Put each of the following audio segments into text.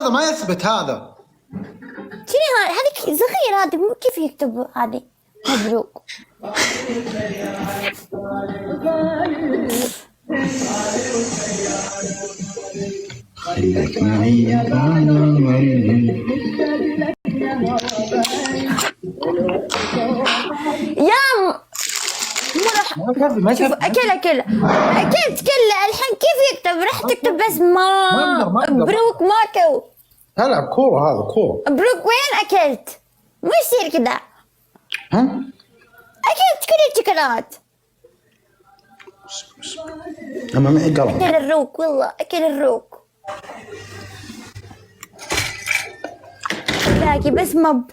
ما يثبت هذا. شنو هذه صغير، هذا مو كيف يكتب هذه مبروك. خليك معي انا يا شوف اكلت كله الحين كيف يكتب؟ راح تكتب بس ما مبروك ماكو. العب كوره، هذا كوره. مبروك وين اكلت؟ مو يصير كذا. ها اكلت كل الشوكولات. اما معي قلم. اكل الروك والله، اكل الروك. باقي بس مب.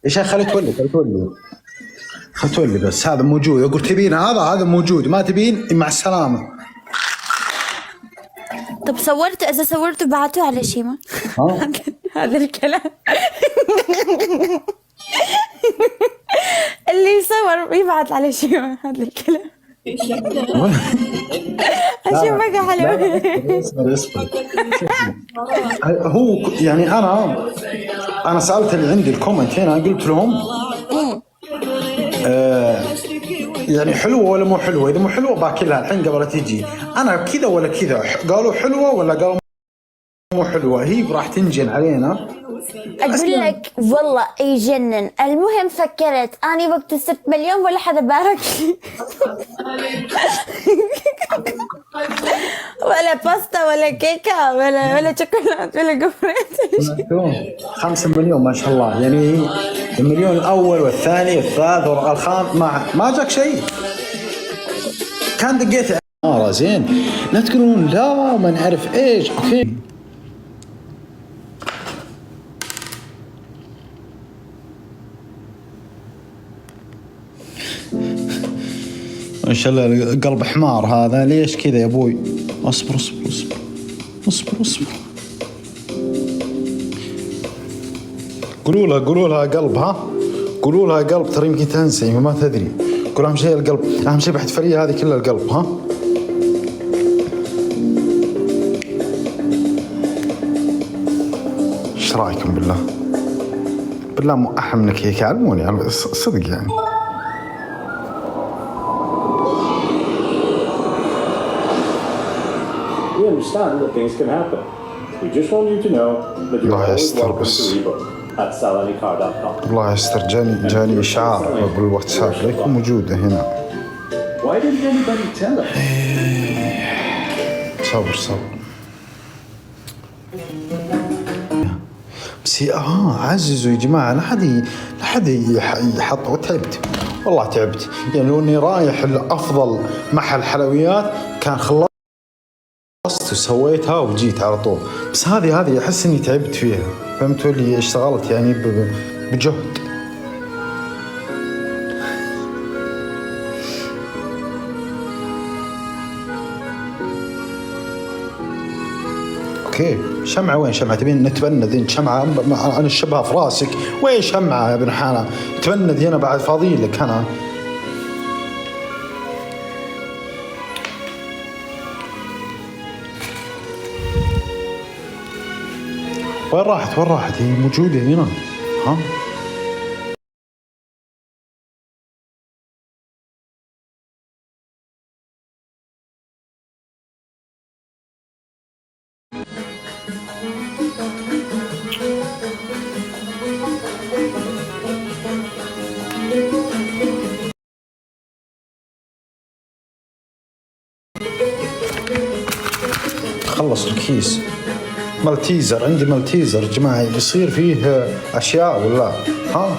يا شيخ خلي تولي بس. هذا موجود، اقول تبين هذا موجود، ما تبين مع السلامه. طب صورته، اذا صورته بعتوه على شيماء. هذا الكلام. اللي يصور يبعث على شيماء هذا الكلام. عشان بقى حلو. اسمع. هو يعني انا سالت اللي عندي الكومنت هنا، قلت لهم يعني حلوه ولا مو حلوه؟ اذا مو حلوه باكلها الحين قبل لا تيجي. انا كذا ولا كذا؟ قالوا حلوه ولا قالوا مو حلوه؟ هي راح تنجن علينا. اقول لك والله يجنن. المهم فكرت اني وقت صرت مليون ولا حدا بارك لي. ولا باستا ولا كيكه ولا شوكولات ولا قفرات. 5 مليون ما شاء الله، يعني المليون الاول والثاني والثالث والخامس ما جاك شيء. كان دقيت زين، لا تقولون لا ما نعرف ايش. اوكي ما شاء الله قلب حمار هذا. ليش كذا يا ابوي؟ اصبر اصبر اصبر اصبر اصبر. قولوا لها قلب. ها قولوا لها قلب، ترى يمكن تنسى ما تدري. قول اهم شيء القلب، اهم شيء باحتفاليه هذه كلها القلب. ها ايش رايكم بالله مو احلى منك هيك؟ علموني صدق يعني. We understand that things can happen. We just want you to know that you're always welcome to rebook at salanicar.com. الله يستر. جاني اشعار بالواتساب ليكم موجوده هنا. Why didn't anybody tell us? صبر بس عززوا يا جماعه. لا حد يحط. وتعبت والله تعبت يعني. لو اني رايح لافضل محل حلويات كان خلصت وسويتها وجيت على طول. بس هذه احس اني تعبت فيها، فهمتوا اللي اشتغلت يعني بجهد. اوكي شمعة وين شمعة؟ تبين نتبند شمعة؟ انا الشبهة في راسك. وين شمعة يا ابن حالة؟ تبند هنا بعد فاضي لك انا. وين راحت؟ هي موجودة هنا. ها خلص الكيس. مالتيزر عندي، مالتيزر جماعة يصير فيه أشياء ولا ها؟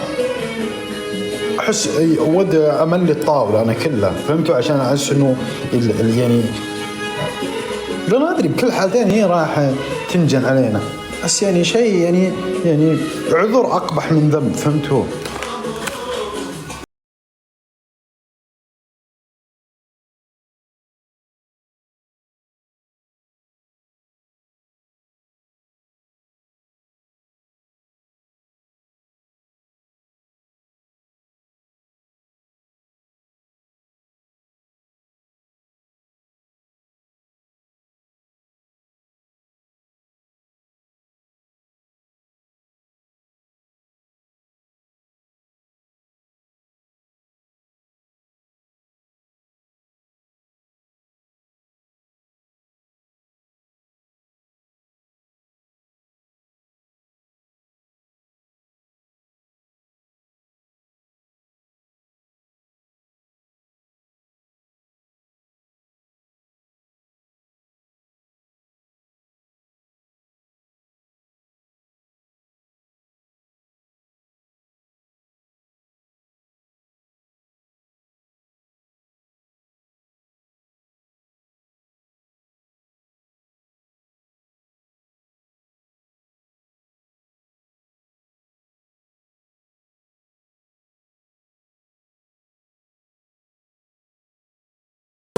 أحس ود أملي الطاولة أنا كلها، فهمتوا؟ عشان أحس إنه يعني لا ما أدري، بكل حالتين هي راح تنجن علينا. بس يعني شيء يعني عذر أقبح من ذنب، فهمتوا؟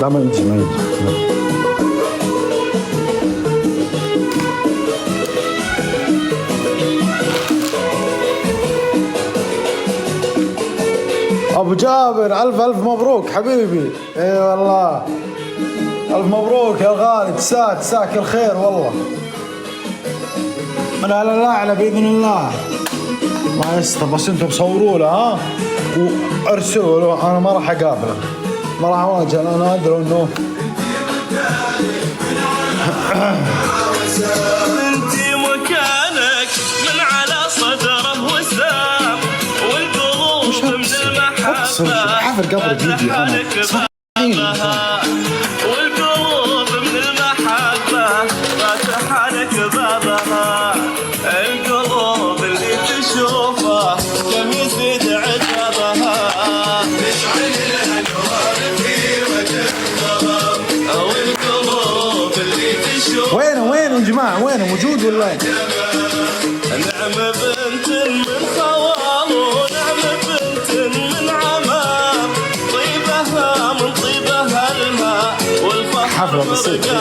لا ما يجي ما يجي. ابو جابر الف الف مبروك حبيبي. اي والله الف مبروك يا غالي، تساك الخير والله. لا لا لا على باذن الله ما يستر، بس انتم صوروا له ها وارسلوا له. انا ما راح اقابله، ما راح اواجه، انا ادري انه انتي مكانك من على صدره وسام، والقلوب من المحبة حفل قبل فيديو انا والقلوب من المحبة فاتحة لك بابها. القلوب اللي تشوفه كم يزيد عجبها، تشعل الانوار في وجه الغرام. والقلوب اللي تشوفه وينه يا جماعه، وينه موجود ولا؟ نعم بنت من خوال ونعم بنت من عمام، طيبها من طيبها الماء والفخر حفلة بسيطة.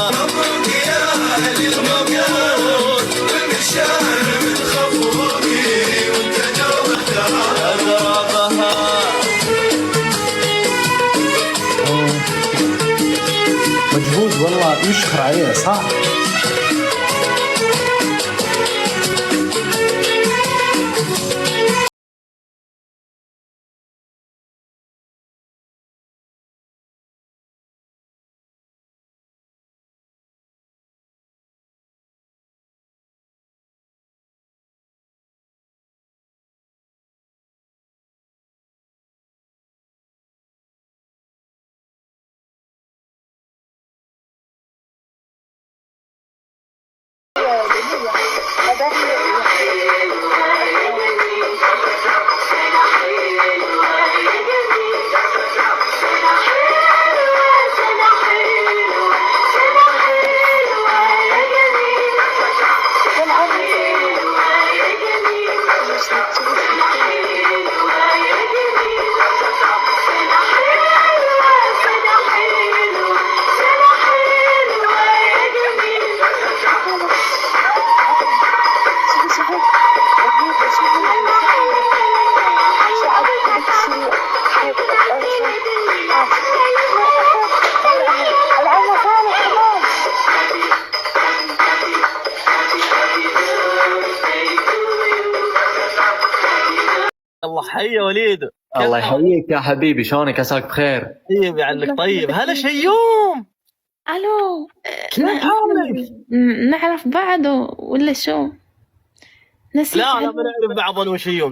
مبروك يا اهل المولود والمشاعر من خفوقي وانت جوهرها اقربها. مجهود والله يشكر عليه صح. الله حي يا وليد. الله يحييك يا حبيبي، شلونك؟ عساك بخير. طيب يعلك. طيب هلا شيوم. الو كيف حالك؟ نعرف بعض ولا شو؟ لا ما نعرف بعض انا وشيوم.